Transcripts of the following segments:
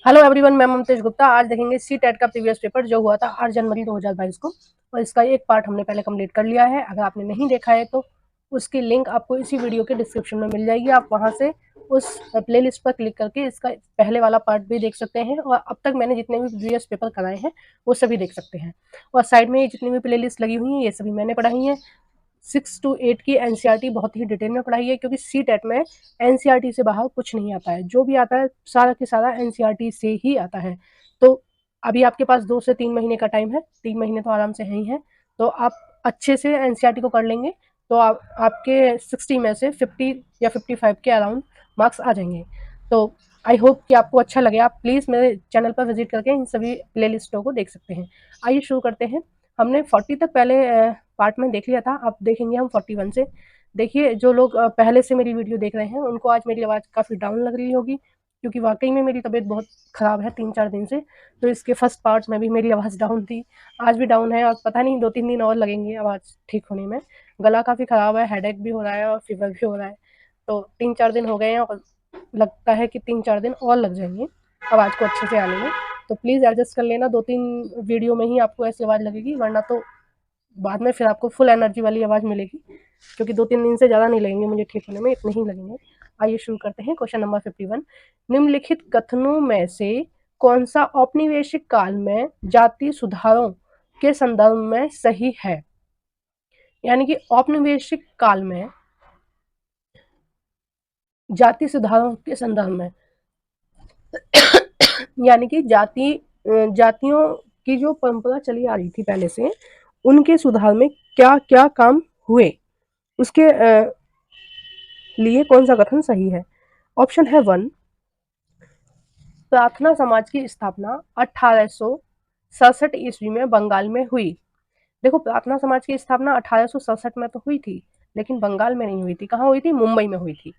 Hello everyone, मैं ममतेज गुप्ता। आज देखेंगे सी टेट का प्रीवियस पेपर जो हुआ था 8 जनवरी 2022 को, और इसका एक पार्ट हमने पहले कंप्लीट कर लिया है। अगर आपने नहीं देखा है तो उसकी लिंक आपको इसी वीडियो के डिस्क्रिप्शन में मिल जाएगी। आप वहां से उस प्लेलिस्ट पर क्लिक करके इसका पहले वाला पार्ट भी देख सकते हैं, और अब तक मैंने जितने भी प्रीवियस पेपर कराए हैं वो सभी देख सकते हैं। और साइड में जितनी भी प्लेलिस्ट लगी हुई है ये सभी मैंने पढ़ाई है। 6 to 8 की एनसीईआरटी बहुत ही डिटेल में पढ़ाई है, क्योंकि सी टेट में एनसीईआरटी से बाहर कुछ नहीं आता है। जो भी आता है सारा के सारा एनसीईआरटी से ही आता है। तो अभी आपके पास 2 से 3 महीने का टाइम है, 3 महीने तो आराम से है ही है। तो आप अच्छे से एनसीईआरटी को कर लेंगे तो आपके 60 में से 50 या 55 के अराउंड मार्क्स आ जाएंगे। तो आई होप कि आपको अच्छा लगे। आप प्लीज़ मेरे चैनल पर विजिट करके इन सभी प्ले लिस्टों को देख सकते हैं। आइए शुरू करते हैं। हमने 40 तक पहले पार्ट में देख लिया था, अब देखेंगे हम 41 से। देखिए, जो लोग पहले से मेरी वीडियो देख रहे हैं उनको आज मेरी आवाज़ काफ़ी डाउन लग रही होगी, क्योंकि वाकई में मेरी तबीयत बहुत ख़राब है 3-4 दिन से। तो इसके फर्स्ट पार्ट में भी मेरी आवाज़ डाउन थी, आज भी डाउन है, और पता नहीं 2-3 दिन और लगेंगे आवाज़ ठीक होने में। गला काफ़ी ख़राब है, हेडेक भी हो रहा है और फीवर भी हो रहा है। तो 3-4 दिन हो गए हैं और लगता है कि 3-4 दिन और लग जाएंगे आवाज़ को अच्छे से आने में। तो प्लीज़ एडजस्ट कर लेना, 2-3 वीडियो में ही आपको ऐसी आवाज़ लगेगी, वरना तो बाद में फिर आपको फुल एनर्जी वाली आवाज़ मिलेगी। क्योंकि 2-3 दिन से ज़्यादा नहीं लगेंगे मुझे ठीक होने में, इतने ही लगेंगे। आइए शुरू करते हैं। क्वेश्चन नंबर 51, निम्नलिखित कथनों में से कौन सा औपनिवेशिक काल में जाति सुधारों के संदर्भ में सही है? यानी कि औपनिवेशिक काल में जाति सुधारों के संदर्भ में, यानी कि जातियों की जो परंपरा चली आ रही थी पहले से, उनके सुधार में क्या क्या काम हुए, उसके लिए कौन सा कथन सही है? ऑप्शन है 1, प्रार्थना समाज की स्थापना 1867 ईस्वी में बंगाल में हुई। देखो, प्रार्थना समाज की स्थापना 1867 में तो हुई थी, लेकिन बंगाल में नहीं हुई थी। कहाँ हुई थी? मुंबई में हुई थी।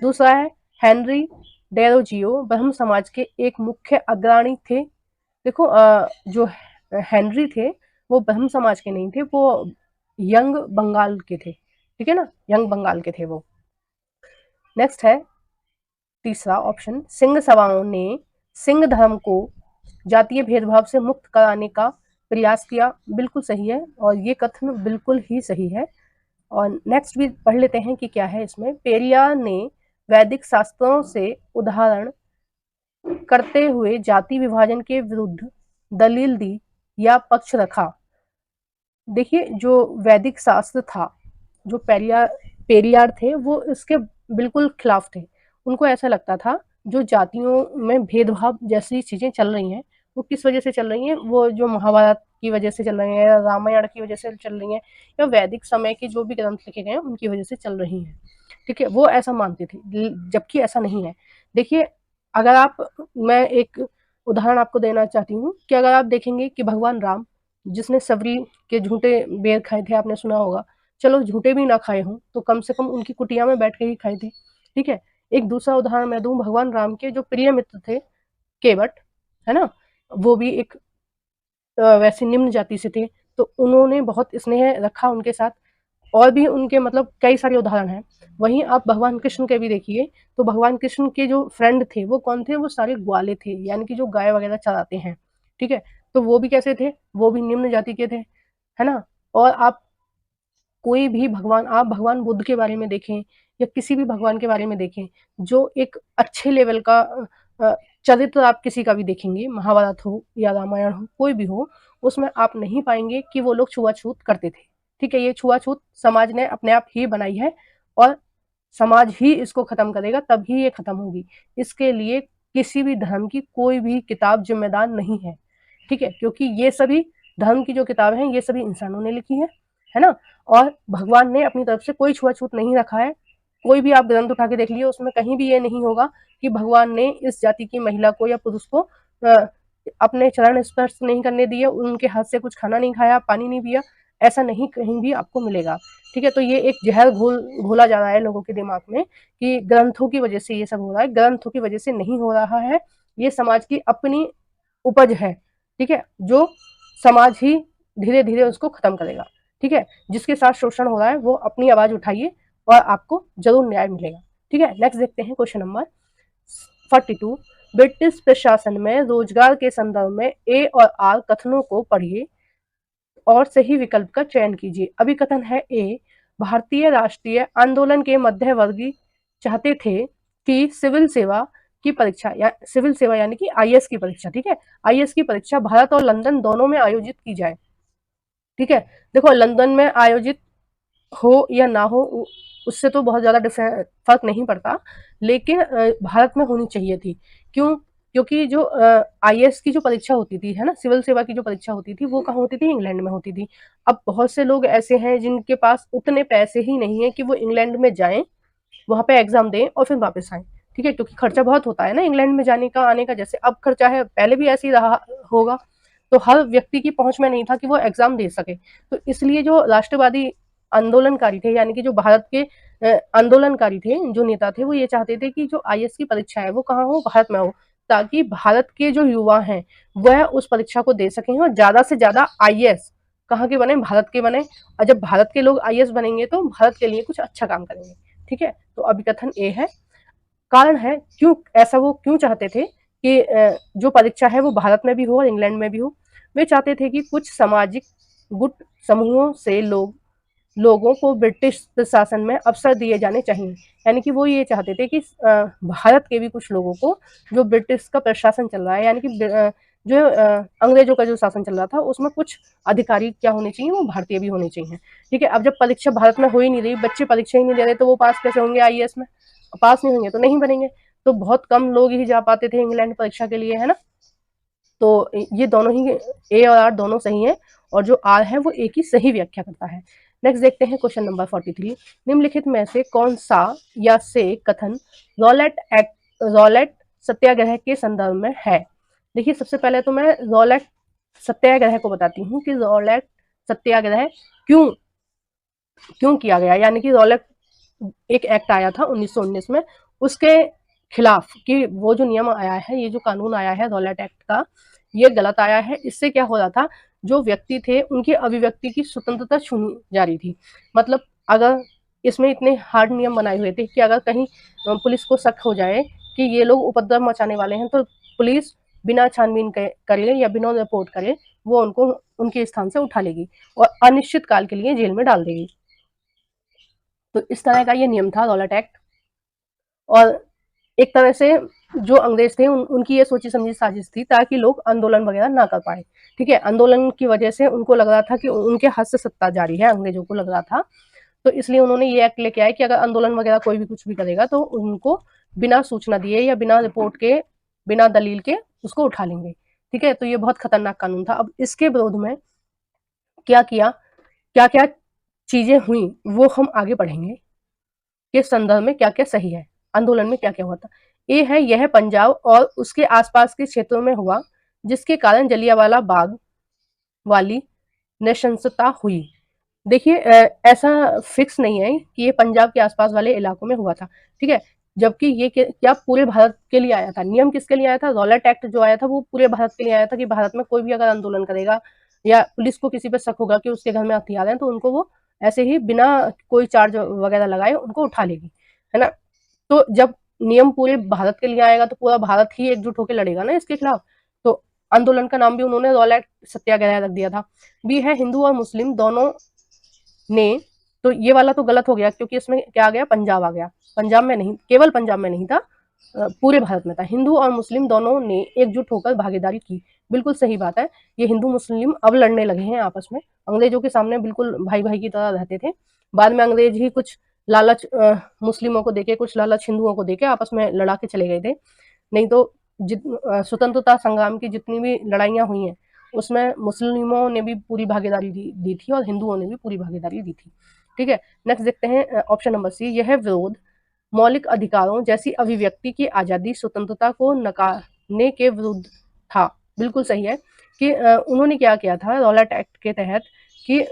दूसरा है, हेनरी डेरोजियो ब्रह्म समाज के एक मुख्य अग्रणी थे। देखो, जो हेनरी थे वो ब्रह्म समाज के नहीं थे, वो यंग बंगाल के थे। ठीक है ना, यंग बंगाल के थे वो। नेक्स्ट है तीसरा ऑप्शन, सिंह सभाओं ने सिंह धर्म को जातीय भेदभाव से मुक्त कराने का प्रयास किया। बिल्कुल सही है, और ये कथन बिल्कुल ही सही है। और नेक्स्ट भी पढ़ लेते हैं कि क्या है इसमें। पेरियार ने वैदिक शास्त्रों से उदाहरण करते हुए जाति विभाजन के विरुद्ध दलील दी या पक्ष रखा। देखिए, जो वैदिक शास्त्र था, जो पेरियार थे, वो इसके बिल्कुल खिलाफ थे। उनको ऐसा लगता था जो जातियों में भेदभाव जैसी चीजें चल रही हैं, वो किस वजह से चल रही हैं? वो जो महाभारत की वजह से चल रही हैं, रामायण की वजह से चल रही हैं, या वैदिक समय के जो भी ग्रंथ लिखे गए हैं उनकी वजह से चल रही हैं। ठीक है, वो ऐसा मानते थे, जबकि ऐसा नहीं है। देखिए, अगर आप मैं एक उदाहरण आपको देना चाहती हूँ कि अगर आप देखेंगे कि भगवान राम, जिसने सबरी के झूठे बेर खाए थे, आपने सुना होगा। चलो, झूठे भी ना खाए हों तो कम से कम उनकी कुटिया में बैठ के ही खाए थे। ठीक है। एक दूसरा उदाहरण मैं दूं, भगवान राम के जो प्रिय मित्र थे केवट, है ना, वो भी एक वैसे निम्न जाति से थे, तो उन्होंने बहुत स्नेह रखा उनके साथ। और भी उनके मतलब कई सारे उदाहरण हैं। वहीं आप भगवान कृष्ण के भी देखिए, तो भगवान कृष्ण के जो फ्रेंड थे वो कौन थे? वो सारे ग्वाले थे, यानी कि जो गाय वगैरह चराते हैं। ठीक है, तो वो भी कैसे थे? वो भी निम्न जाति के थे, है ना। और आप कोई भी भगवान, आप भगवान बुद्ध के बारे में देखें या किसी भी भगवान के बारे में देखें, जो एक अच्छे लेवल का चरित्र आप किसी का भी देखेंगे, महाभारत हो या रामायण हो, कोई भी हो, उसमें आप नहीं पाएंगे कि वो लोग छुआछूत करते थे। ठीक है, ये छुआछूत समाज ने अपने आप ही बनाई है, और समाज ही इसको खत्म करेगा, तभी ये खत्म होगी। इसके लिए किसी भी धर्म की कोई भी किताब जिम्मेदार नहीं है। ठीक है, क्योंकि ये सभी धर्म की जो किताबें हैं ये सभी इंसानों ने लिखी है ना। और भगवान ने अपनी तरफ से कोई छुआछूत नहीं रखा है। कोई भी आप ग्रंथ उठा के देख लिए, उसमें कहीं भी ये नहीं होगा कि भगवान ने इस जाति की महिला को या पुरुष को अपने चरण स्पर्श नहीं करने दिए, उनके हाथ से कुछ खाना नहीं खाया, पानी नहीं पिया। ऐसा नहीं कहीं भी आपको मिलेगा। ठीक है, तो ये एक जहर घोला जा रहा है लोगों के दिमाग में कि ग्रंथों की वजह से ये सब हो रहा है। ग्रंथों की वजह से नहीं हो रहा है, ये समाज की अपनी उपज है। ठीक है, जो समाज ही धीरे धीरे उसको खत्म करेगा। ठीक है, जिसके साथ शोषण हो रहा है वो अपनी आवाज उठाइए और आपको जरूर न्याय मिलेगा। ठीक है, नेक्स्ट देखते हैं क्वेश्चन नंबर 42, ब्रिटिश प्रशासन में रोजगार के संदर्भ में ए और आर कथनों को पढ़िए और सही विकल्प का चयन कीजिए। अभी कथन है ए, भारतीय राष्ट्रीय आंदोलन के मध्यवर्गीय चाहते थे कि सिविल सेवा की परीक्षा या सिविल सेवा यानी कि आईएएस की परीक्षा, ठीक है, आईएएस की परीक्षा भारत और लंदन दोनों में आयोजित की जाए। ठीक है, देखो लंदन में आयोजित हो या ना हो उससे तो बहुत ज्यादा फर्क नहीं पड़ता, लेकिन भारत में होनी चाहिए थी। क्यों? क्योंकि जो आईएएस की जो परीक्षा होती थी, है ना, सिविल सेवा की जो परीक्षा होती थी, वो कहाँ होती थी? इंग्लैंड में होती थी। अब बहुत से लोग ऐसे हैं जिनके पास उतने पैसे ही नहीं है कि वो इंग्लैंड में जाएं, वहां पे एग्जाम दें और फिर वापस आए। ठीक है, क्योंकि खर्चा बहुत होता है ना इंग्लैंड में जाने का आने का, जैसे अब खर्चा है, पहले भी ऐसे ही रहा होगा। तो हर व्यक्ति की पहुंच में नहीं था कि वो एग्जाम दे सके। तो इसलिए जो राष्ट्रवादी आंदोलनकारी थे, यानी कि जो भारत के आंदोलनकारी थे, जो नेता थे, वो ये चाहते थे कि जो आईएएस की परीक्षा है वो कहाँ हो? भारत में हो, ताकि भारत के जो युवा हैं वह उस परीक्षा को दे सकें और ज्यादा से ज्यादा आईएएस कहाँ के बने? भारत के बने। और जब भारत के लोग आईएएस बनेंगे तो भारत के लिए कुछ अच्छा काम करेंगे। ठीक है, तो अभिकथन ए है। कारण है क्यों ऐसा वो क्यों चाहते थे कि जो परीक्षा है वो भारत में भी हो और इंग्लैंड में भी हो? वे चाहते थे कि कुछ सामाजिक गुट समूहों से लोगों को ब्रिटिश प्रशासन में अवसर दिए जाने चाहिए। यानी कि वो ये चाहते थे कि भारत के भी कुछ लोगों को, जो ब्रिटिश का प्रशासन चल रहा है, यानी कि जो अंग्रेजों का जो शासन चल रहा था, उसमें कुछ अधिकारी क्या होने चाहिए? वो भारतीय भी होने चाहिए। ठीक है, अब जब परीक्षा भारत में हो ही नहीं रही, बच्चे परीक्षा ही नहीं दे रहे, तो वो पास कैसे होंगे आईएएस में? पास नहीं होंगे तो नहीं बनेंगे। तो बहुत कम लोग ही जा पाते थे इंग्लैंड परीक्षा के लिए, है ना। तो ये दोनों ही, ए और आर दोनों सही है, और जो आर है वो ए की सही व्याख्या करता है। नेक्स्ट देखते हैं क्वेश्चन नंबर 43। निम्नलिखित में से कौन सा या से कथन रॉलेट सत्याग्रह के संदर्भ में है? देखिए, सबसे पहले तो मैं रॉलेट सत्याग्रह को बताती हूँ कि रॉलेट सत्याग्रह क्यों क्यों किया गया। यानी कि रॉलेट एक एक्ट आया था 1919 में, उसके खिलाफ कि वो जो नियम आया है, ये जो कानून आया है रॉलेट एक्ट का, ये गलत आया है। इससे क्या हो रहा था? जो व्यक्ति थे उनकी अभिव्यक्ति की स्वतंत्रता छीनी जा रही थी। मतलब अगर इसमें इतने हार्ड नियम बनाए हुए थे कि अगर कहीं पुलिस को शक हो जाए कि ये लोग उपद्रव मचाने वाले हैं, तो पुलिस बिना छानबीन करे या बिना रिपोर्ट करे वो उनको उनके स्थान से उठा लेगी और अनिश्चित काल के लिए जेल में डाल देगी। तो इस तरह का ये नियम था रॉलेट एक्ट। और एक तरह से जो अंग्रेज थे उनकी ये सोची समझी साजिश थी ताकि लोग आंदोलन वगैरह ना कर पाए। ठीक है, आंदोलन की वजह से उनको लग रहा था कि उनके हाथ से सत्ता जारी है, अंग्रेजों को लग रहा था। तो इसलिए उन्होंने ये एक्ट लेके आए कि अगर आंदोलन वगैरह कोई भी कुछ भी करेगा तो उनको बिना सूचना दिए या बिना रिपोर्ट के, बिना दलील के उसको उठा लेंगे। ठीक है, तो ये बहुत खतरनाक कानून था। अब इसके विरोध में क्या किया, क्या क्या चीजें हुई, वो हम आगे पढ़ेंगे के संदर्भ में क्या क्या सही है, आंदोलन में क्या क्या हुआ था। ए है, यह पंजाब और उसके आसपास के क्षेत्रों में हुआ, जिसके कारण जलियांवाला बाग वाली नृशंसता हुई। देखिए, ऐसा फिक्स नहीं है कि ये पंजाब के आसपास वाले इलाकों में हुआ था। ठीक है, जबकि ये क्या पूरे भारत के लिए आया था। नियम किसके लिए आया था? रॉलेट एक्ट जो आया था वो पूरे भारत के लिए आया था कि भारत में कोई भी अगर आंदोलन करेगा या पुलिस को किसी पे शक होगा कि उसके घर में हथियार हैं, तो उनको वो ऐसे ही बिना कोई चार्ज वगैरह लगाए उनको उठा लेगी, है ना। तो जब नियम पूरे भारत के लिए आएगा तो पूरा भारत ही एकजुट होकर लड़ेगा ना इसके खिलाफ। तो आंदोलन का नाम भी उन्होंने रॉलेट सत्याग्रह रख दिया था। बी है, हिंदू और मुस्लिम दोनों ने, तो ये वाला तो गलत हो गया क्योंकि इसमें क्या आ गया? पंजाब आ गया। पंजाब में नहीं, केवल पंजाब में नहीं था, पूरे भारत में था। हिंदू और मुस्लिम दोनों ने एकजुट होकर भागीदारी की। बिल्कुल सही बात है। ये हिंदू मुस्लिम अब लड़ने लगे हैं आपस में, अंग्रेजों के सामने बिल्कुल भाई भाई की तरह रहते थे। बाद में अंग्रेज ही कुछ लालच मुस्लिमों को देके, कुछ लालच हिंदुओं को देके आपस में लड़ा के चले गए थे। नहीं तो स्वतंत्रता संग्राम की जितनी भी लड़ाइयाँ हुई हैं उसमें मुस्लिमों ने भी पूरी भागीदारी दी थी और हिंदुओं ने भी पूरी भागीदारी दी थी। ठीक है, नेक्स्ट देखते हैं ऑप्शन नंबर सी। यह विरोध मौलिक अधिकारों जैसी अभिव्यक्ति की आजादी, स्वतंत्रता को नकारने के विरुद्ध था। बिल्कुल सही है कि उन्होंने क्या किया था रॉलेट एक्ट के तहत कि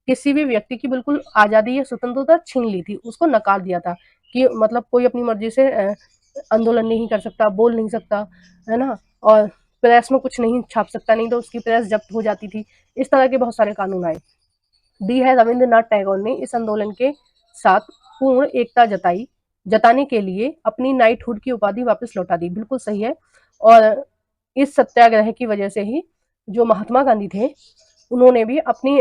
किसी भी व्यक्ति की बिल्कुल आजादी या स्वतंत्रता छीन ली थी, उसको नकार दिया था कि मतलब कोई अपनी मर्जी से आंदोलन नहीं कर सकता, बोल नहीं सकता, है ना। और प्रेस में कुछ नहीं छाप सकता, नहीं तो उसकी प्रेस जब्त हो जाती थी। इस तरह के बहुत सारे कानून आए। डी है, रविंद्रनाथ टैगोर ने इस आंदोलन के साथ पूर्ण एकता जताई। जताने के लिए अपनी नाइटहुड की उपाधि वापस लौटा दी। बिल्कुल सही है। और इस सत्याग्रह की वजह से ही जो महात्मा गांधी थे उन्होंने भी अपनी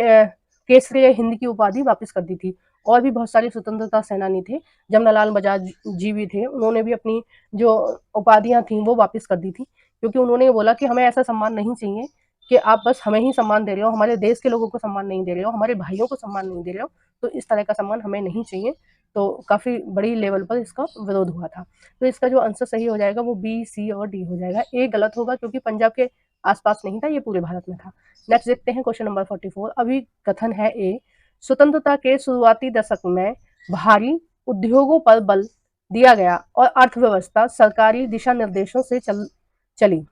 केसरी हिंद की उपाधि वापस कर दी थी। और भी बहुत सारे स्वतंत्रता सेनानी थे, जमनालाल बजाज जी भी थे, उन्होंने भी अपनी जो उपाधियां थी वो वापस कर दी थी, क्योंकि उन्होंने बोला कि हमें ऐसा सम्मान नहीं चाहिए कि आप बस हमें ही सम्मान दे रहे हो, हमारे देश के लोगों को सम्मान नहीं दे रहे हो, हमारे भाइयों को सम्मान नहीं दे रहे हो, तो इस तरह का सम्मान हमें नहीं चाहिए। तो काफी बड़ी लेवल पर इसका विरोध हुआ था। तो इसका जो आंसर सही हो जाएगा वो बी, सी और डी हो जाएगा। ए गलत होगा क्योंकि पंजाब के आसपास नहीं था, ये पूरे भारत में था। नेक्स्ट देखते हैं क्वेश्चन नंबर 44। अभी कथन है ए, स्वतंत्रता के शुरुआती दशक में भारी उद्योगों पर बल दिया गया और अर्थव्यवस्था सरकारी दिशा निर्देशों से चली।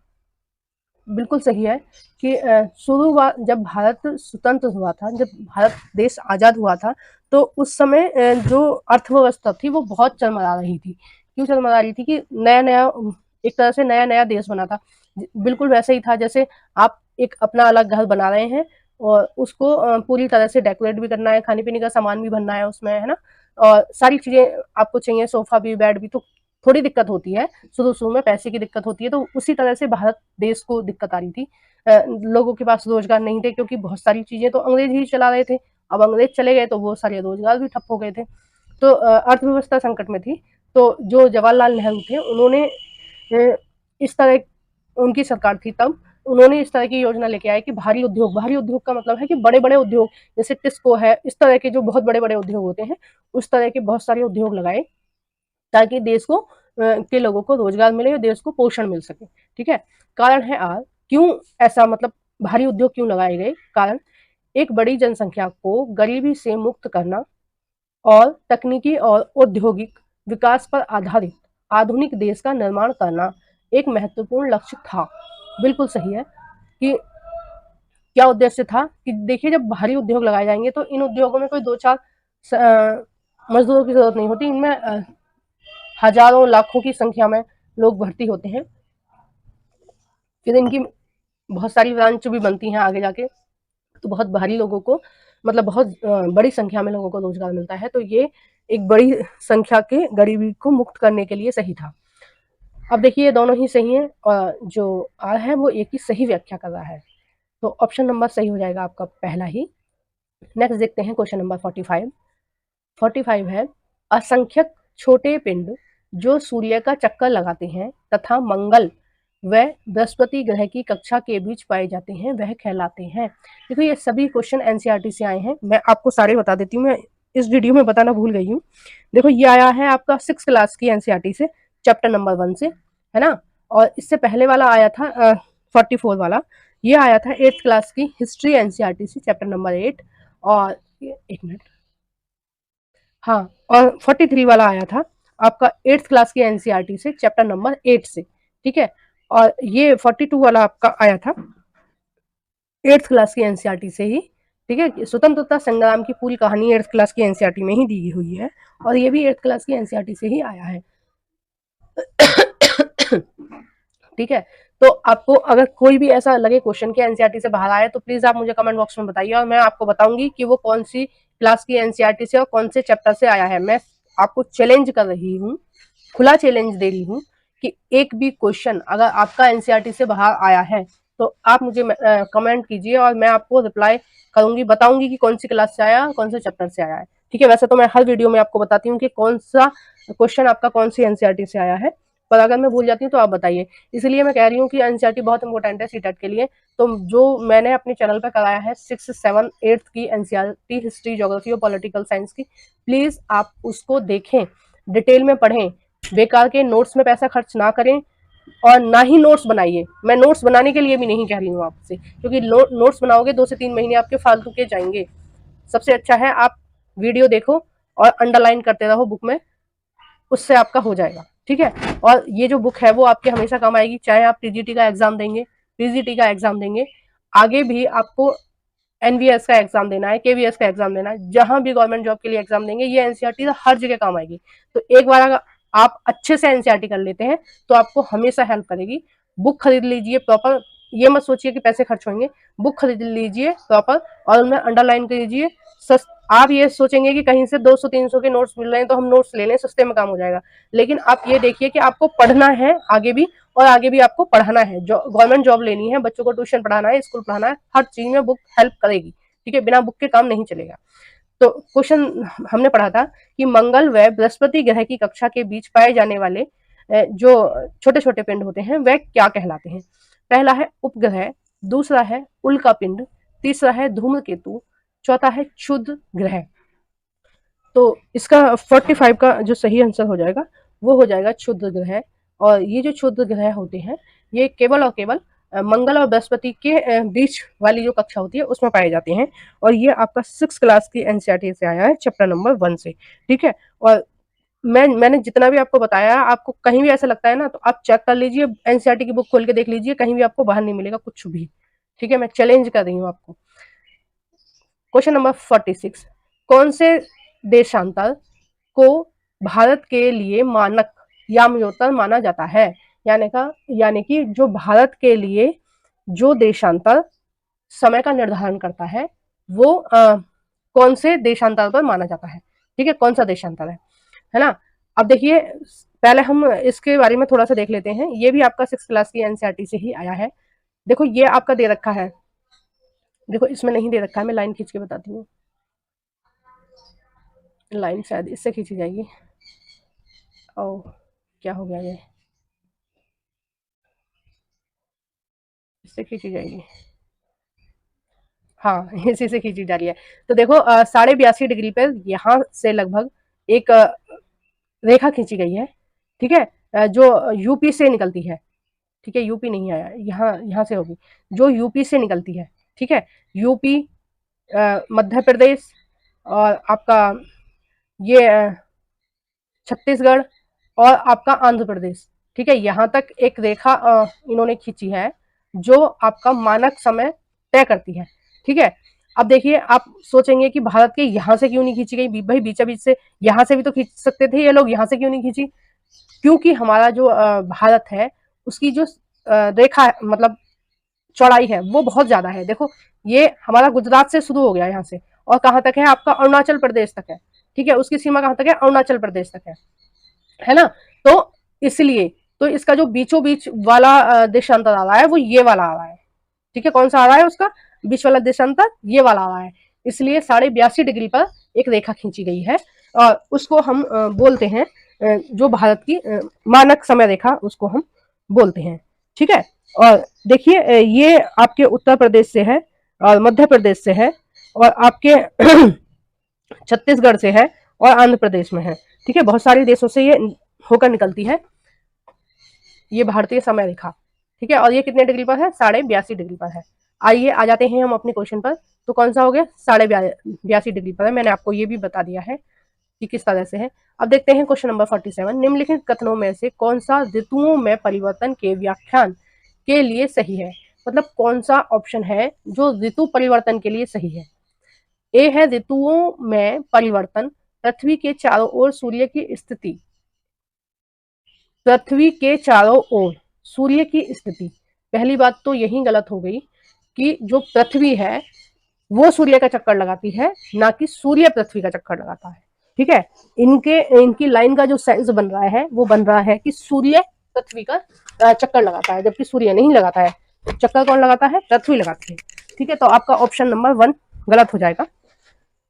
बिल्कुल सही है कि शुरुआत जब भारत स्वतंत्र हुआ था, जब भारत देश आजाद हुआ था, तो उस समय जो अर्थव्यवस्था थी वो बहुत चरमरा रही थी। क्यों चरमरा रही थी कि नया नया, एक तरह से नया नया देश बना था। बिल्कुल वैसे ही था जैसे आप एक अपना अलग घर बना रहे हैं और उसको पूरी तरह से डेकोरेट भी करना है, खाने पीने का सामान भी भरना है उसमें, है ना, और सारी चीजें आपको चाहिए, सोफा भी, बेड भी, तो थोड़ी दिक्कत होती है शुरू शुरू में, पैसे की दिक्कत होती है। तो उसी तरह से भारत देश को दिक्कत आ रही थी। लोगों के पास रोजगार नहीं थे क्योंकि बहुत सारी चीजें तो अंग्रेज ही चला रहे थे। अब अंग्रेज चले गए तो वो सारे रोजगार भी ठप हो गए थे, तो अर्थव्यवस्था संकट में थी। तो जो जवाहरलाल नेहरू थे उन्होंने इस तरह, उनकी सरकार थी तब, उन्होंने इस तरह की योजना लेके आए कि भारी उद्योग का मतलब है कि बड़े बड़े उद्योग, जैसे टिस्को है, इस तरह के जो बहुत बड़े बड़े उद्योग होते हैं, उस तरह के बहुत सारे उद्योग लगाए ताकि देश को के लोगों को रोजगार मिले और देश को पोषण मिल सके। ठीक है। कारण है आर, क्यों ऐसा, मतलब भारी उद्योग क्यों लगाए गए? कारण, एक बड़ी जनसंख्या को गरीबी से मुक्त करना और तकनीकी और औद्योगिक विकास पर आधारित आधुनिक देश का निर्माण करना एक महत्वपूर्ण लक्ष्य था। बिल्कुल सही है कि क्या उद्देश्य था कि देखिए, जब भारी उद्योग लगाए जाएंगे तो इन उद्योगों में कोई दो चार मजदूरों की जरूरत नहीं होती, इनमें हजारों लाखों की संख्या में लोग भर्ती होते हैं, फिर इनकी बहुत सारी ब्रांच भी बनती हैं आगे जाके, तो बहुत भारी लोगों को, मतलब बहुत बड़ी संख्या में लोगों को रोजगार मिलता है। तो ये एक बड़ी संख्या के गरीबी को मुक्त करने के लिए सही था। अब देखिए दोनों ही सही है और जो आर है वो एक ही सही व्याख्या कर रहा है, तो ऑप्शन नंबर सही हो जाएगा आपका पहला ही। नेक्स्ट देखते हैं क्वेश्चन नंबर 45। 45 है, असंख्यक छोटे पिंड जो सूर्य का चक्कर लगाते हैं तथा मंगल व बृहस्पति ग्रह की कक्षा के बीच पाए जाते हैं वह कहलाते हैं। देखो ये सभी क्वेश्चन एनसीईआरटी से आए हैं, मैं आपको सारे बता देती हूँ, मैं इस वीडियो में बताना भूल गई हूँ। देखो ये आया है आपका 6th क्लास की एनसीईआरटी से, चैप्टर नंबर 1 से, है ना। और इससे पहले वाला आया था 44 वाला, ये आया था 8th क्लास की हिस्ट्री एनसीईआरटी से, चैप्टर नंबर 8। और एक मिनट, हाँ, और 43 वाला आया था आपका 8th क्लास की एनसीईआरटी से, चैप्टर नंबर 8 से। ठीक है। और ये 42 वाला आपका आया था 8th क्लास की एनसीईआरटी से ही। ठीक है। स्वतंत्रता संग्राम की पूरी कहानी 8th क्लास की एनसीईआरटी में ही दी हुई है और ये भी 8th क्लास की एनसीईआरटी से ही आया है। ठीक है। तो आपको अगर कोई भी ऐसा लगे क्वेश्चन के एनसीईआरटी से बाहर आए तो प्लीज आप मुझे कमेंट बॉक्स में बताइए और मैं आपको बताऊंगी कि वो कौन सी क्लास की एनसीईआरटी से और कौन से चैप्टर से आया है। मैं आपको चैलेंज कर रही हूँ, खुला चैलेंज दे रही हूँ कि एक भी क्वेश्चन अगर आपका एनसीईआरटी से बाहर आया है तो आप मुझे कमेंट कीजिए और मैं आपको रिप्लाई करूंगी, बताऊंगी कि कौन सी क्लास से आया, कौन से चैप्टर से आया है। ठीक है। वैसे तो मैं हर वीडियो में आपको बताती हूँ कि कौन सा क्वेश्चन आपका कौन सी एनसीईआरटी से आया है, पर अगर मैं भूल जाती हूँ तो आप बताइए। इसलिए मैं कह रही हूँ कि एनसीईआरटी बहुत इंपॉर्टेंट है सीटेट के लिए। तो जो मैंने अपने चैनल पर कराया है 6th 7th 8th की एनसीईआरटी, हिस्ट्री, ज्योग्राफी और पॉलिटिकल साइंस की, प्लीज आप उसको देखें, डिटेल में पढ़ें, बेकार के नोट्स में पैसा खर्च ना करें और ना ही नोट्स बनाइए। मैं नोट्स बनाने के लिए भी नहीं कह रही हूँ आपसे, क्योंकि नोट्स बनाओगे 2 से 3 महीने आपके फालतू के जाएंगे। सबसे अच्छा है आप वीडियो देखो और अंडरलाइन करते रहो बुक में, उससे आपका हो जाएगा। ठीक है। और ये जो बुक है वो आपके हमेशा काम आएगी, चाहे आप टीजीटी का एग्जाम देंगे, पीजीटी का एग्जाम देंगे, आगे भी आपको एनवीएस का एग्जाम देना है, केवीएस का एग्जाम देना है, जहां भी गवर्नमेंट जॉब के लिए एग्जाम देंगे, ये एनसीईआरटी हर जगह काम आएगी। तो एक बार अगर आप अच्छे से एनसीईआरटी कर लेते हैं तो आपको हमेशा हेल्प करेगी। बुक खरीद लीजिए प्रॉपर, ये मत सोचिए कि पैसे खर्च होंगे, बुक खरीद लीजिए प्रॉपर और उनमें अंडरलाइन कीजिए। आप ये सोचेंगे कि कहीं से 200-300 के नोट्स मिल रहे हैं तो हम नोट्स ले लें, सस्ते में काम हो जाएगा, लेकिन आप ये देखिए कि आपको पढ़ना है आगे भी, और आगे भी आपको पढ़ना है, जो गवर्नमेंट जॉब लेनी है, बच्चों को ट्यूशन पढ़ाना है, स्कूल पढ़ाना है, हर चीज में बुक हेल्प करेगी, ठीक है, बिना बुक के काम नहीं चलेगा। तो क्वेश्चन हमने पढ़ा था कि मंगल व बृहस्पति ग्रह की कक्षा के बीच पाए जाने वाले जो छोटे छोटे पिंड होते हैं वह क्या कहलाते हैं। पहला है उपग्रह, दूसरा है उल्का पिंड, तीसरा है धूमकेतु, चौथा है क्षुद्र ग्रह। तो इसका 45 का जो सही आंसर हो जाएगा वो हो जाएगा क्षुद्र ग्रह। और ये जो क्षुद्र ग्रह होते हैं ये केवल और केवल मंगल और बृहस्पति के बीच वाली जो कक्षा होती है उसमें पाए जाते हैं। और ये आपका 6 क्लास की एनसीईआरटी से आया है, चैप्टर नंबर 1 से, ठीक है। और मैंने जितना भी आपको बताया, आपको कहीं भी ऐसा लगता है ना तो आप चेक कर लीजिए, एनसीईआरटी की बुक खोल के देख लीजिए, कहीं भी आपको बाहर नहीं मिलेगा कुछ भी, ठीक है। मैं चैलेंज कर रही हूँ आपको। क्वेश्चन नंबर 46, कौन से देशांतर को भारत के लिए मानक यामयोत्तर माना जाता है। यानी कि जो भारत के लिए जो देशांतर समय का निर्धारण करता है वो कौन से देशांतर पर माना जाता है, ठीक है, कौन सा देशांतर है ना। अब देखिए पहले हम इसके बारे में थोड़ा सा देख लेते हैं। ये भी आपका 6 क्लास की एनसीईआरटी से ही आया है। देखो ये आपका दे रखा है, देखो इसमें नहीं दे रखा है, मैं लाइन खींच के बताती हूँ, लाइन शायद इससे खींची जाएगी। ओ क्या हो गया, ये इससे खींची जाएगी, हाँ इसी से खींची जा रही है। तो देखो 82.5 डिग्री पर यहाँ से लगभग एक रेखा खींची गई है, ठीक है, जो यूपी से निकलती है, ठीक है, यूपी नहीं आया, यहाँ यहाँ से होगी, जो यूपी से निकलती है, ठीक है, यूपी, मध्य प्रदेश और आपका ये छत्तीसगढ़ और आपका आंध्र प्रदेश, ठीक है, यहाँ तक एक रेखा इन्होंने खींची है जो आपका मानक समय तय करती है, ठीक है। अब देखिए आप सोचेंगे कि भारत के यहाँ से क्यों नहीं खींची गई, भाई बीचा बीच से यहाँ से भी तो खींच सकते थे ये लोग, यहाँ से क्यों नहीं खींची, क्योंकि हमारा जो भारत है उसकी जो रेखा मतलब चौड़ाई है वो बहुत ज्यादा है। देखो ये हमारा गुजरात से शुरू हो गया यहाँ से और कहाँ तक है आपका अरुणाचल प्रदेश तक है, ठीक है, उसकी सीमा कहाँ तक है, अरुणाचल प्रदेश तक है ना। तो इसलिए तो इसका जो बीचों बीच वाला देशांतर आ रहा है वो ये वाला आ रहा है, ठीक है, कौन सा आ रहा है उसका बीच वाला देशांतर, ये वाला आ रहा है। इसलिए 82.5 डिग्री पर एक रेखा खींची गई है और उसको हम बोलते हैं जो भारत की मानक समय रेखा उसको हम बोलते हैं, ठीक है। और देखिए ये आपके उत्तर प्रदेश से है और मध्य प्रदेश से है और आपके छत्तीसगढ़ से है और आंध्र प्रदेश में है, ठीक है, बहुत सारे देशों से ये होकर निकलती है, ये भारतीय समय रेखा, ठीक है। और ये कितने डिग्री पर है, 82.5 डिग्री पर है। आइए आ जाते हैं हम अपने क्वेश्चन पर। तो कौन सा हो गया, 82.5 डिग्री पर है, मैंने आपको ये भी बता दिया है कि किस तरह से है। अब देखते हैं क्वेश्चन नंबर 47, निम्नलिखित कथनों में से कौन सा ऋतुओं में परिवर्तन के व्याख्यान के लिए सही है, मतलब कौन सा ऑप्शन है जो ऋतु परिवर्तन के लिए सही है। ए है ऋतुओं में परिवर्तन पृथ्वी के चारों ओर सूर्य की स्थिति, पृथ्वी के चारों ओर सूर्य की स्थिति। पहली बात तो यही गलत हो गई कि जो पृथ्वी है वो सूर्य का चक्कर लगाती है, ना कि सूर्य पृथ्वी का चक्कर लगाता है, ठीक है। इनकी लाइन का जो सेंस बन रहा है वो बन रहा है कि सूर्य पृथ्वी का चक्कर लगाता है, जबकि सूर्य नहीं लगाता है, चक्कर कौन लगाता है, पृथ्वी लगाती है, ठीक है। तो आपका ऑप्शन नंबर 1 गलत हो जाएगा।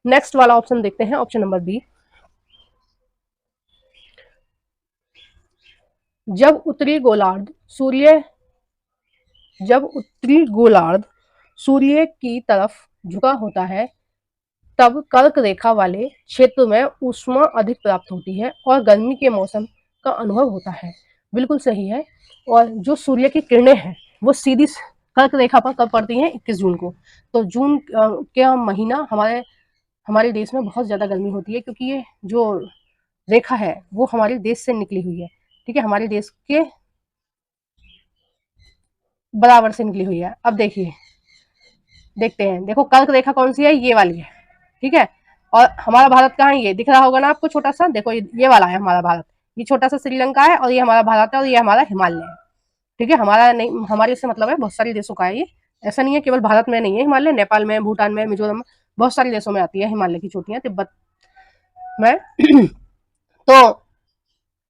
नेक्स्ट वाला ऑप्शन देखते हैं, ऑप्शन नंबर बी, जब उत्तरी गोलार्ध सूर्य की तरफ झुका होता है तब कर्क रेखा वाले क्षेत्र में ऊष्मा अधिक प्राप्त होती है और गर्मी के मौसम का अनुभव होता है। बिल्कुल सही है। और जो सूर्य की किरणें हैं वो सीधी कर्क रेखा पर कब पड़ती हैं, 21 जून को। तो जून का महीना हमारे देश में बहुत ज्यादा गर्मी होती है, क्योंकि ये जो रेखा है वो हमारे देश से निकली हुई है, ठीक है, हमारे देश के बराबर से निकली हुई है। अब देखते हैं, देखो कर्क रेखा कौन सी है, ये वाली है, ठीक है। और हमारा भारत कहाँ है, ये दिख रहा होगा ना आपको छोटा सा, देखो ये वाला है हमारा भारत, ये छोटा सा श्रीलंका है और ये हमारा भारत है और ये हमारा हिमालय है, ठीक है। हमारा नहीं, हमारे से मतलब है बहुत सारे देशों का है ये, ऐसा नहीं है केवल भारत में नहीं है हिमालय, नेपाल में, भूटान में, मिजोरम में, बहुत सारे देशों में आती है हिमालय की चोटियां, तिब्बत में। तो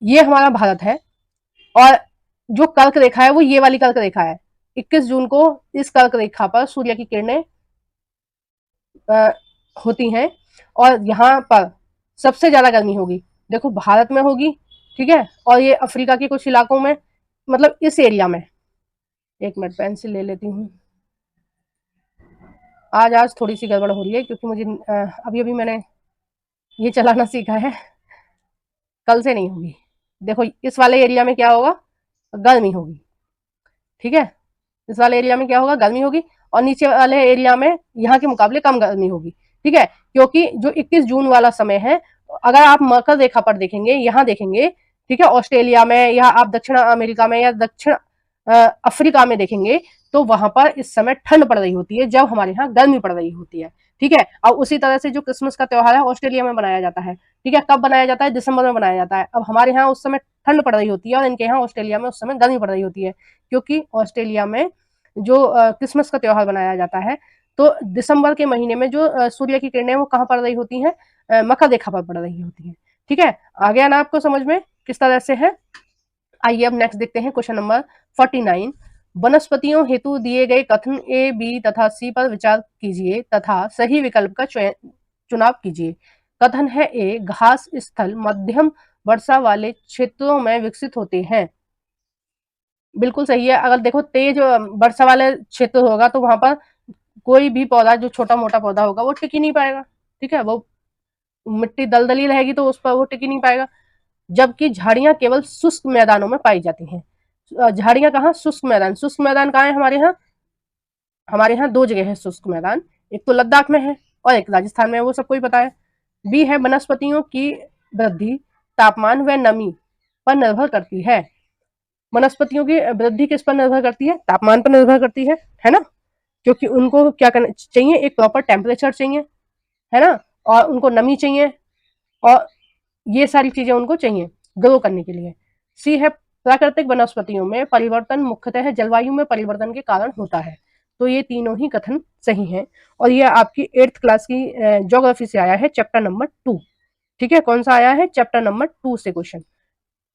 ये हमारा भारत है, और जो कर्क रेखा है वो ये वाली कर्क रेखा है। 21 जून को इस कर्क रेखा पर सूर्य की किरणें होती हैं, और यहाँ पर सबसे ज्यादा गर्मी होगी, देखो भारत में होगी, ठीक है, और ये अफ्रीका के कुछ इलाकों में, मतलब इस एरिया में। एक मिनट पेंसिल ले लेती हूँ। आज थोड़ी सी गड़बड़ हो रही है, क्योंकि मुझे अभी अभी मैंने ये चलाना सीखा है, कल से नहीं होगी। देखो इस वाले एरिया में क्या होगा, गर्मी होगी, ठीक है, इस वाले एरिया में क्या होगा, गर्मी होगी, और नीचे वाले एरिया में यहाँ के मुकाबले कम गर्मी होगी, ठीक है, क्योंकि जो 21 जून वाला समय है, अगर आप मकर रेखा पर देखेंगे, यहाँ देखेंगे, ठीक है, ऑस्ट्रेलिया में या आप दक्षिण अमेरिका में या दक्षिण अफ्रीका में देखेंगे, तो वहां पर इस समय ठंड पड़ रही होती है, जब हमारे यहाँ गर्मी पड़ रही होती है, ठीक है। और उसी तरह से जो क्रिसमस का त्योहार है ऑस्ट्रेलिया में मनाया जाता है, ठीक है, कब बनाया जाता है, दिसंबर में बनाया जाता है। अब हमारे यहाँ उस समय ठंड पड़ रही होती है, और इनके यहाँ ऑस्ट्रेलिया में उस समय गर्मी पड़ रही होती है, क्योंकि ऑस्ट्रेलिया में जो क्रिसमस का त्योहार बनाया जाता है, तो दिसंबर के महीने में जो सूर्य की किरणें वो कहाँ पड़ रही होती हैं, मकर रेखा पर पड़ रही होती है, ठीक है। आ गया ना आपको समझ में किस तरह से है। आइए अब नेक्स्ट देखते हैं क्वेश्चन नंबर 49। वनस्पतियों हेतु दिए गए कथन ए, बी तथा सी पर विचार कीजिए तथा सही विकल्प का चुनाव कीजिए। कथन है ए, घास स्थल मध्यम वर्षा वाले क्षेत्रों में विकसित होते हैं। बिल्कुल सही है। अगर देखो तेज वर्षा वाले क्षेत्र होगा तो वहां पर कोई भी पौधा जो छोटा मोटा पौधा होगा वो टिक ही नहीं पाएगा, ठीक है, वो मिट्टी दलदली रहेगी तो उस पर वो टिक ही नहीं पाएगा। जबकि झाड़ियां केवल शुष्क मैदानों में पाई जाती हैं। झाड़ियां कहाँ, शुष्क मैदान। शुष्क मैदान कहाँ है हमारे यहाँ, हमारे यहाँ दो जगह है शुष्क मैदान, एक तो लद्दाख में है और एक राजस्थान में है, वो सबको ही पता है। बी है, वनस्पतियों की वृद्धि तापमान व नमी पर निर्भर करती है। वनस्पतियों की वृद्धि किस पर निर्भर करती है, तापमान पर निर्भर करती है ना, क्योंकि उनको क्या करना चाहिए, एक प्रॉपर टेम्परेचर चाहिए, है ना, और उनको नमी चाहिए, और ये सारी चीजें उनको चाहिए ग्रो करने के लिए। सी है, प्राकृतिक वनस्पतियों में परिवर्तन मुख्यतः जलवायु में परिवर्तन के कारण होता है। तो ये तीनों ही कथन सही हैं, और ये आपकी 8th क्लास की ज्योग्राफी से आया है, चैप्टर नंबर 2, ठीक है। कौन सा आया है, चैप्टर नंबर 2 से क्वेश्चन।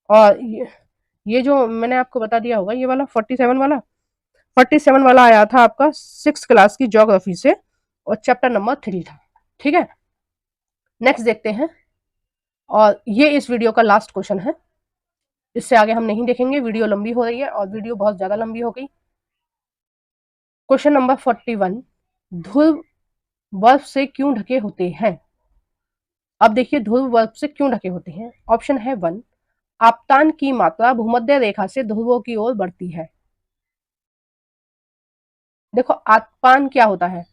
और ये जो मैंने आपको बता दिया होगा, ये वाला 47 वाला आया था आपका 6th क्लास की ज्योग्राफी से, और चैप्टर नंबर 3 था, ठीक है। नेक्स्ट देखते हैं, और ये इस वीडियो का लास्ट क्वेश्चन है, इससे आगे हम नहीं देखेंगे, वीडियो लंबी हो रही है और वीडियो बहुत ज्यादा लंबी हो गई। क्वेश्चन नंबर 41, ध्रुव बर्फ से क्यों ढके होते हैं। अब देखिए ध्रुव बर्फ से क्यों ढके होते हैं। ऑप्शन है 1, आपतान की मात्रा भूमध्य रेखा से ध्रुवों की ओर बढ़ती है। देखो आपतान क्या होता है,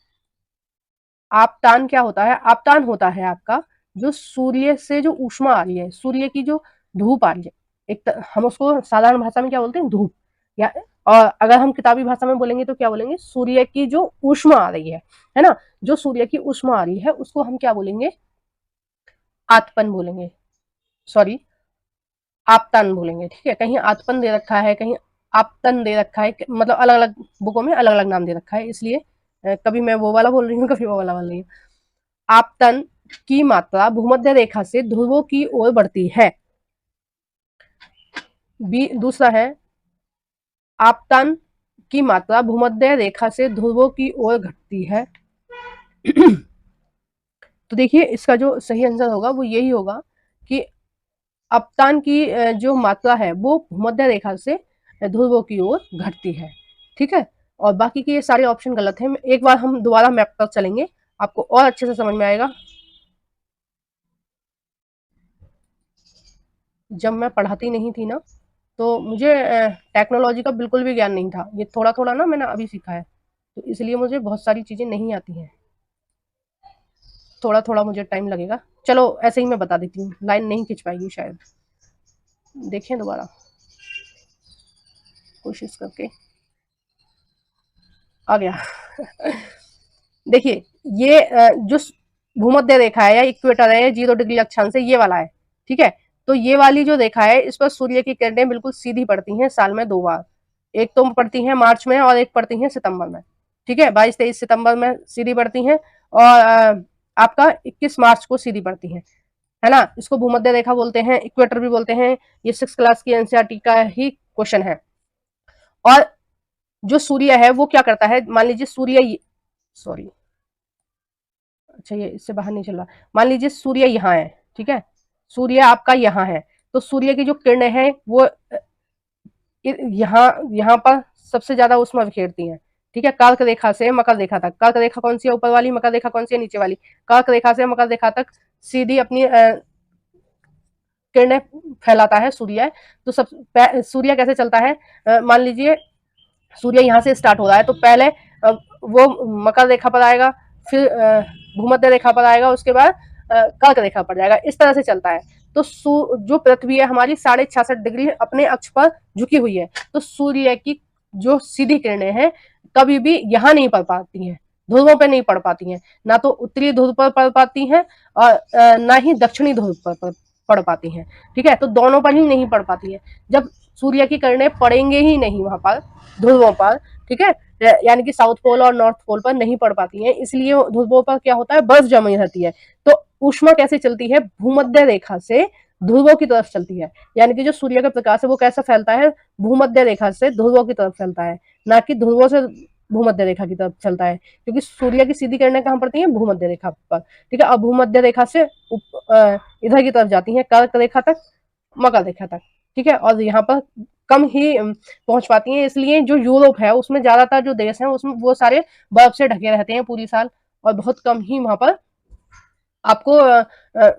आपतान क्या होता है, आपतान होता है आपका जो सूर्य से जो ऊष्मा आ रही है, सूर्य की जो धूप आ रही है, हम उसको साधारण भाषा में क्या बोलते हैं, धूप, या और अगर हम किताबी भाषा में बोलेंगे तो क्या बोलेंगे, सूर्य की जो ऊष्मा आ रही है ना, जो सूर्य की ऊष्मा आ रही है उसको हम क्या बोलेंगे, आतपन बोलेंगे, सॉरी आपतान बोलेंगे, ठीक है। कहीं आतपन दे रखा है, कहीं आपतन दे रखा है, मतलब अलग अलग बुकों में अलग अलग नाम दे रखा है, इसलिए कभी मैं वो वाला बोल रही हूँ, कभी वो वाला बोल रही हूँ। आपतन की मात्रा भूमध्य रेखा से ध्रुवों की ओर बढ़ती है। बी दूसरा है, आपतन की मात्रा भूमध्य रेखा से ध्रुवों की ओर घटती है। तो देखिए इसका जो सही आंसर होगा वो यही होगा कि आपतान की जो मात्रा है वो भूमध्य रेखा से ध्रुवों की ओर घटती है, ठीक है। और बाकी के ये सारे ऑप्शन गलत हैं। एक बार हम दोबारा मैप पर चलेंगे, आपको और अच्छे से समझ में आएगा। जब मैं पढ़ाती नहीं थी ना, तो मुझे टेक्नोलॉजी का बिल्कुल भी ज्ञान नहीं था, ये थोड़ा थोड़ा ना मैंने अभी सीखा है, तो इसलिए मुझे बहुत सारी चीजें नहीं आती हैं, थोड़ा थोड़ा मुझे टाइम लगेगा। चलो ऐसे ही मैं बता देती हूँ, लाइन नहीं खिंच पाएगी शायद, देखें दोबारा कोशिश करके, आ गया। देखिए ये जो भूमध्य रेखा है या इक्वेटर है, 0 डिग्री अक्षांश से ये वाला है, ठीक है। तो ये वाली जो रेखा है इस पर सूर्य की किरणें बिल्कुल सीधी पड़ती हैं साल में 2 बार, एक तो पड़ती है मार्च में और एक पड़ती है सितंबर में, ठीक है, 22-23 सितंबर में सीधी पड़ती हैं, और आपका 21 मार्च को सीधी पड़ती है ना। इसको भूमध्य रेखा बोलते हैं, इक्वेटर भी बोलते हैं। ये 6 क्लास की एनसीईआरटी का ही क्वेश्चन है। और जो सूर्य है वो क्या करता है, मान लीजिए सूर्य, सॉरी, अच्छा ये इससे बाहर नहीं चल रहा। मान लीजिए सूर्य यहाँ है, ठीक है, सूर्य आपका यहाँ है, तो सूर्य की जो किरणें हैं वो यहाँ यहाँ पर सबसे ज्यादा उष्मा बिखेरती हैं, ठीक है, कर्क रेखा से मकर रेखा तक। कर्क रेखा कौन सी है, ऊपर वाली, मकर रेखा कौन सी है, नीचे वाली। कर्क रेखा से मकर रेखा तक सीधी अपनी किरणें फैलाता है सूर्य। तो सब सूर्य कैसे चलता है, मान लीजिए सूर्य यहाँ से स्टार्ट हो रहा है, तो पहले वो मकर रेखा पर आएगा, फिर भूमध्य रेखा पर आएगा, उसके बाद कर्क रेखा पर जाएगा, इस तरह से चलता है। तो जो पृथ्वी है हमारी 66.5 डिग्री अपने अक्ष पर झुकी हुई है, तो सूर्य की जो सीधी किरणें हैं कभी भी यहाँ नहीं पड़ पाती हैं, ध्रुवों पर नहीं पड़ पाती हैं, ना तो उत्तरी ध्रुव पर पड़ पाती हैं और ना ही दक्षिणी ध्रुव पर पड़ पाती हैं, ठीक है, तो दोनों पर ही नहीं पड़ पाती है। जब सूर्य की किरणें पड़ेंगे ही नहीं वहां पर ध्रुवों पर, ठीक है, यानी कि साउथ पोल और नॉर्थ पोल पर नहीं पड़ पाती हैं, इसलिए ध्रुवों पर क्या होता है, बर्फ जमी रहती है। तो ऊष्मा कैसे चलती है, भूमध्य रेखा से ध्रुवों की तरफ चलती है, यानी कि जो सूर्य का प्रकाश है वो कैसा फैलता है, भूमध्य रेखा से ध्रुवों की तरफ फैलता है, ना कि ध्रुवों से भूमध्य रेखा की तरफ चलता है, क्योंकि सूर्य की सीधी किरणें कहाँ पड़ती हैं, भूमध्य रेखा पर, ठीक है। और भूमध्य रेखा से इधर की तरफ जाती हैं, कर्क रेखा तक, मकर रेखा तक, ठीक है, और यहाँ पर कम ही पहुंच पाती हैं। इसलिए जो यूरोप है उसमें ज्यादातर जो देश हैं उसमें वो सारे बर्फ से ढके रहते हैं पूरी साल, और बहुत कम ही वहां पर आपको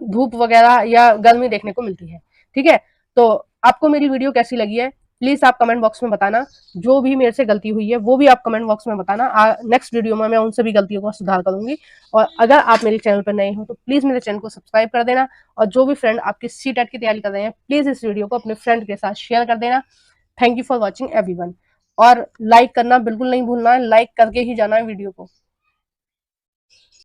धूप वगैरह या गर्मी देखने को मिलती है, ठीक है। तो आपको मेरी वीडियो कैसी लगी है प्लीज आप कमेंट बॉक्स में बताना, जो भी मेरे से गलती हुई है वो भी आप कमेंट बॉक्स में बताना। नेक्स्ट वीडियो में मैं उन सभी गलतियों का सुधार करूंगी। और अगर आप मेरे चैनल पर नए हो तो प्लीज मेरे चैनल को सब्सक्राइब कर देना, और जो भी फ्रेंड आपकी सीटेट की तैयारी कर रहे हैं प्लीज इस वीडियो को अपने फ्रेंड के साथ शेयर कर देना। Thank you for watching everyone. और लाइक करना बिल्कुल नहीं भूलना है, लाइक करके ही जाना है वीडियो को।